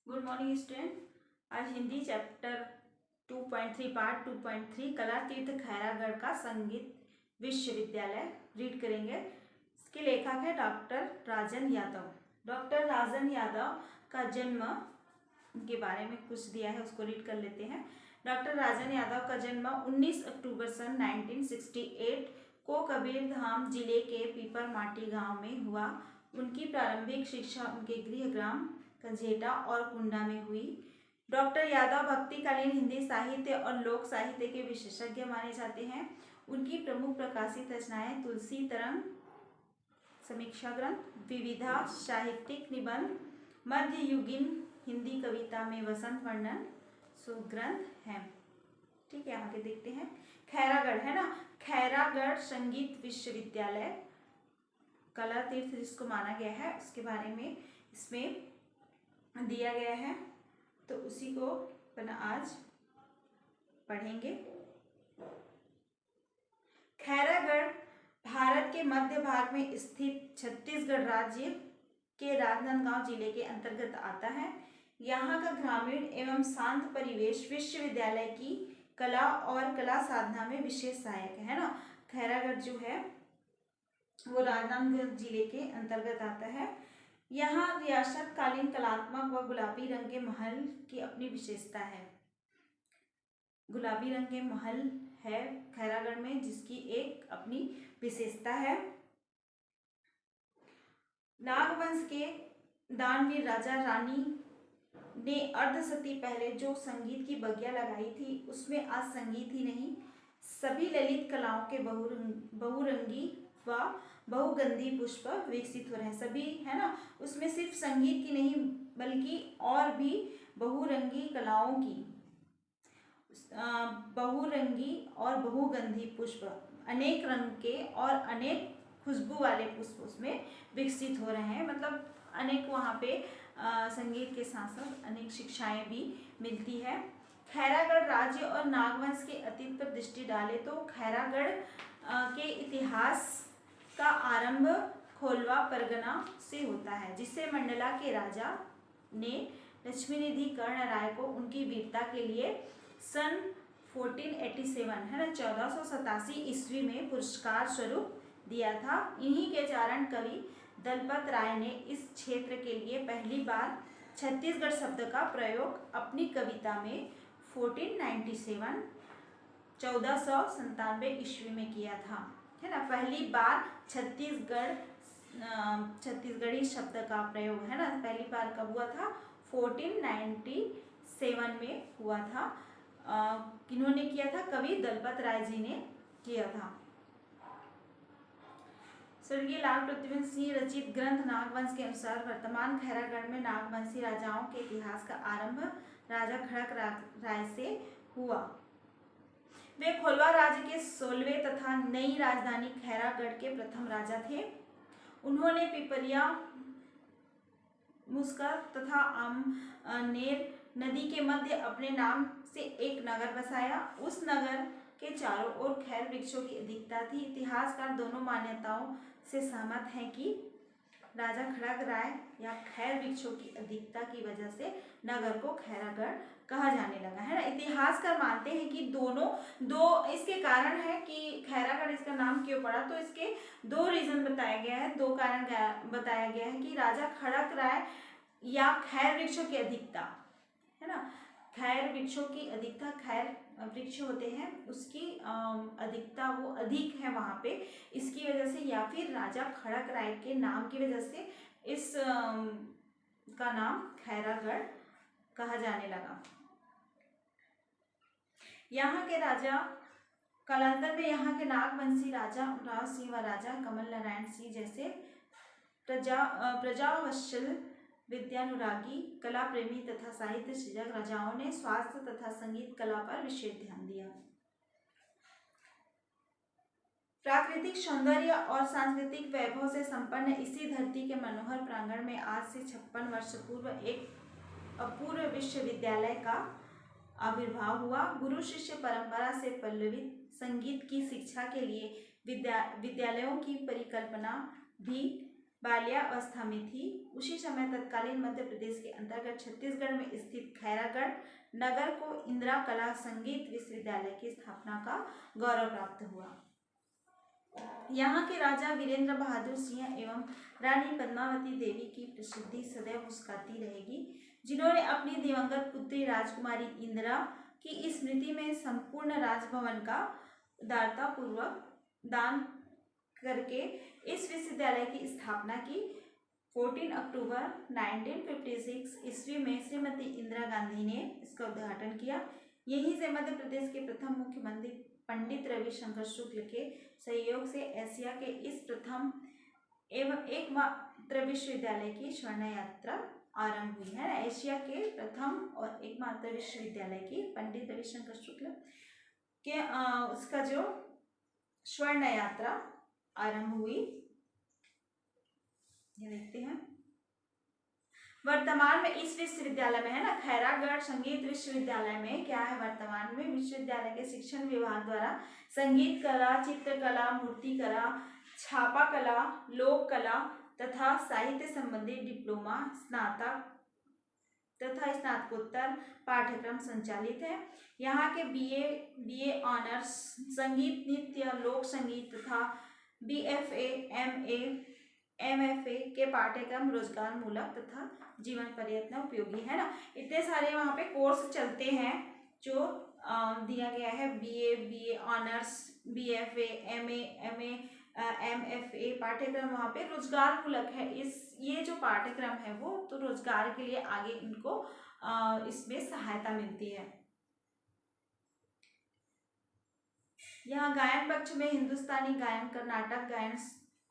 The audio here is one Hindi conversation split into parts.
Good morning student. आज हिंदी चैप्टर 2.3 पार्ट 2.3 कला तीर्थ खैरागढ़ का संगीत विश्वविद्यालय रीड करेंगे। इसके लेखक है डॉक्टर राजन यादव। डॉक्टर राजन यादव का जन्म के बारे में कुछ दिया है, उसको रीड कर लेते हैं। डॉक्टर राजन यादव का जन्म 19 अक्टूबर सन 1968 को कबीरधाम जिले के पीपर माटी गांव में हुआ। उनकी प्रारंभिक शिक्षा उनके गृह ग्राम कंझेटा और कुंडा में हुई। डॉक्टर यादव भक्तिकालीन हिंदी साहित्य और लोक साहित्य के विशेषज्ञ माने जाते हैं। उनकी प्रमुख प्रकाशित रचनाएं तुलसी तरंग समीक्षा ग्रंथ, विविधा साहित्यिक निबंध, मध्ययुगीन हिंदी कविता में वसंत वर्णन ग्रंथ हैं। ठीक है, यहाँ पे देखते हैं। खैरागढ़ है ना, खैरागढ़ संगीत विश्वविद्यालय कला तीर्थ जिसको माना गया है उसके बारे में इसमें दिया गया है, तो उसी को अपन आज पढ़ेंगे। खैरागढ़ भारत के मध्य भाग में स्थित छत्तीसगढ़ राज्य के राजनांदगांव जिले के अंतर्गत आता है। यहाँ का ग्रामीण एवं शांत परिवेश विश्वविद्यालय की कला और कला साधना में विशेष सहायक है ना। खैरागढ़ जो है वो राजनांदगांव जिले के अंतर्गत आता है। यहाँ रियासत कालीन कलात्मक व गुलाबी रंग के महल की अपनी विशेषता है। गुलाबी रंग के महल है खैरागढ़ में, जिसकी एक अपनी विशेषता है। नागवंश के दानवीर राजा रानी ने अर्धशती पहले जो संगीत की बगिया लगाई थी, उसमें आज संगीत ही नहीं सभी ललित कलाओं के बहुरंगी व बहुगंधी पुष्प विकसित हो रहे हैं। सभी है ना, उसमें सिर्फ संगीत की नहीं बल्कि और भी बहुरंगी कलाओं की बहुरंगी और बहुगंधी पुष्प, अनेक रंग के और अनेक खुशबू वाले पुष्प उसमें विकसित हो रहे हैं। मतलब अनेक वहाँ पे संगीत के साथ साथ अनेक शिक्षाएं भी मिलती है। खैरागढ़ राज्य और नागवंश के अतीत पर दृष्टि डाले तो खैरागढ़ के इतिहास का आरंभ खोलवा परगना से होता है, जिसे मंडला के राजा ने लक्ष्मीनिधि कर्ण राय को उनकी वीरता के लिए सन 1487 है ना 1487 ईस्वी में पुरस्कार स्वरूप दिया था। इन्हीं के चारण कवि दलपत राय ने इस क्षेत्र के लिए पहली बार छत्तीसगढ़ शब्द का प्रयोग अपनी कविता में 1497 ईस्वी में किया था, है ना। पहली बार छत्तीसगढ़ी शब्द का प्रयोग है ना, पहली बार कब हुआ था? 1497 में हुआ था। किन्होंने किया था? कवि दलपत राय जी ने किया था। स्वर्गीय लाल प्रतिबिंब सिंह रचित ग्रंथ नागवंश के अनुसार वर्तमान खैरागढ़ में नागवंशी राजाओं के इतिहास का आरंभ राजा खड़क राय से हुआ। वे खोलवा राज्य के 16वें तथा नई राजधानी खैरागढ़ के प्रथम राजा थे। उन्होंने पिपरिया, मुस्का तथा आमनेर नदी के मध्य अपने नाम से एक नगर बसाया। उस नगर के चारों ओर खैर वृक्षों की अधिकता थी। इतिहासकार दोनों मान्यताओं से सहमत हैं कि राजा खड़क राय या खैर वृक्षों की अधिकता की वजह से नगर को खैरागढ़ कहा जाने लगा, है ना। इतिहासकार मानते हैं कि दो इसके कारण है कि खैरागढ़ इसका नाम क्यों पड़ा, तो इसके दो रीजन बताया गया है, दो कारण बताया गया है कि राजा खड़क राय या खैर वृक्षों की अधिकता, है ना। खैर वृक्षों की अधिकता, खैर वृक्ष होते हैं उसकी अधिकता वो अधिक है वहाँ पे, इसकी वजह से, या फिर राजा खड़क राय के नाम की वजह से इस का नाम खैरागढ़ कहा जाने लगा। यहाँ के राजा कालांतर में यहाँ के नागवंशी राजा राव सिंह व राजा कमल नारायण सिंह जैसे प्रजावत्सल, विद्यानुरागी, कला प्रेमी तथा साहित्य सृजक राजाओं ने स्वास्थ्य तथा संगीत कला पर विशेष ध्यान दिया। प्राकृतिक सौंदर्य और सांस्कृतिक वैभव से संपन्न इसी धरती के मनोहर प्रांगण में आज से 56 वर्ष पूर्व एक अपूर्व विश्वविद्यालय का आविर्भाव हुआ। गुरु शिष्य परंपरा से पल्लवित संगीत की शिक्षा के लिए विद्यालयों की परिकल्पना भी बाल्यावस्था में थी। उसी समय तत्कालीन मध्य प्रदेश के अंतर्गत छत्तीसगढ़ में स्थित खैरागढ़ नगर को इंदिरा कला संगीत विश्वविद्यालय की स्थापना का गौरव प्राप्त हुआ। यहाँ के राजा वीरेंद्र बहादुर सिंह एवं रानी पद्मावती देवी की प्रसिद्धि सदैव मुस्कुराती रहेगी, जिन्होंने अपनी दिवंगत पुत्री राजकुमारी इंदिरा की स्मृति में संपूर्ण राजभवन का उदारता पूर्वक दान करके इस विश्वविद्यालय की स्थापना की। 14 अक्टूबर 1956 ईस्वी में श्रीमती इंदिरा गांधी ने इसका उद्घाटन किया। यहीं से मध्य प्रदेश के प्रथम मुख्यमंत्री पंडित रविशंकर शुक्ल के सहयोग से एशिया के इस प्रथम एवं एकमात्र विश्वविद्यालय की स्वर्ण यात्रा आरंभ हुई है। एशिया के प्रथम और एकमात्र विश्वविद्यालय की पंडित रविशंकर शुक्ल के उसका जो स्वर्ण यात्रा आरंभ हुई, ये देखते हैं। वर्तमान में इस विश्वविद्यालय में है ना, खैरागढ़ संगीत विश्वविद्यालय में क्या है, वर्तमान में विश्वविद्यालय के शिक्षण विभाग द्वारा संगीत कला, चित्रकला, मूर्ति कला, छापा कला, लोक कला तथा साहित्य संबंधी डिप्लोमा, स्नातक तथा स्नातकोत्तर पाठ्यक्रम संचालित है। यहाँ के बीए ऑनर्स संगीत, नृत्य, लोक संगीत तथा बीएफए, एमए, एमएफए के पाठ्यक्रम रोजगार मूलक तथा जीवन पर्यंत उपयोगी है ना। इतने सारे वहाँ पे कोर्स चलते हैं जो दिया गया है, BA honours, BFA, MA, MFA पाठ्यक्रम वहाँ पे रोजगार मूलक है। ये जो पाठ्यक्रम है वो तो रोजगार के लिए आगे इनको इसमें सहायता मिलती है। यहाँ गायन पक्ष में हिंदुस्तानी गायन, कर्नाटक गायन,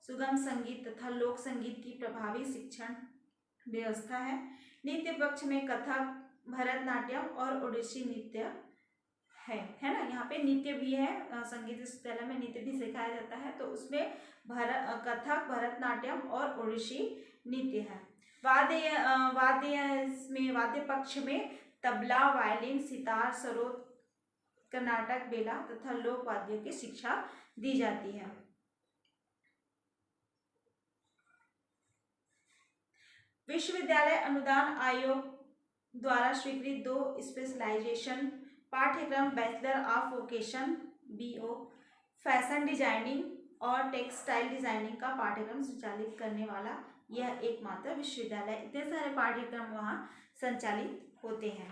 सुगम संगीत तथा लोक संगीत की प्रभावी शिक्षण व्यवस्था है। नृत्य पक्ष में कथक, भरतनाट्यम और ओडिसी नृत्य है ना। यहाँ पे नृत्य भी है, संगीत विश्वविद्यालय में नृत्य भी सिखाया जाता है, तो उसमें कथक, भरतनाट्यम और ओडिसी नृत्य है। वाद्य पक्ष में तबला, वायलिन, सितार, सरोद, कर्नाटक बेला तथा लोक वाद्यों की शिक्षा दी जाती है। विश्वविद्यालय अनुदान आयोग द्वारा स्वीकृत 2 स्पेशलाइजेशन पाठ्यक्रम bachelor of vocation BO, fashion designing और टेक्सटाइल डिजाइनिंग का पाठ्यक्रम संचालित करने वाला यह एकमात्र विश्वविद्यालय। इतने सारे पाठ्यक्रम वहाँ संचालित होते हैं।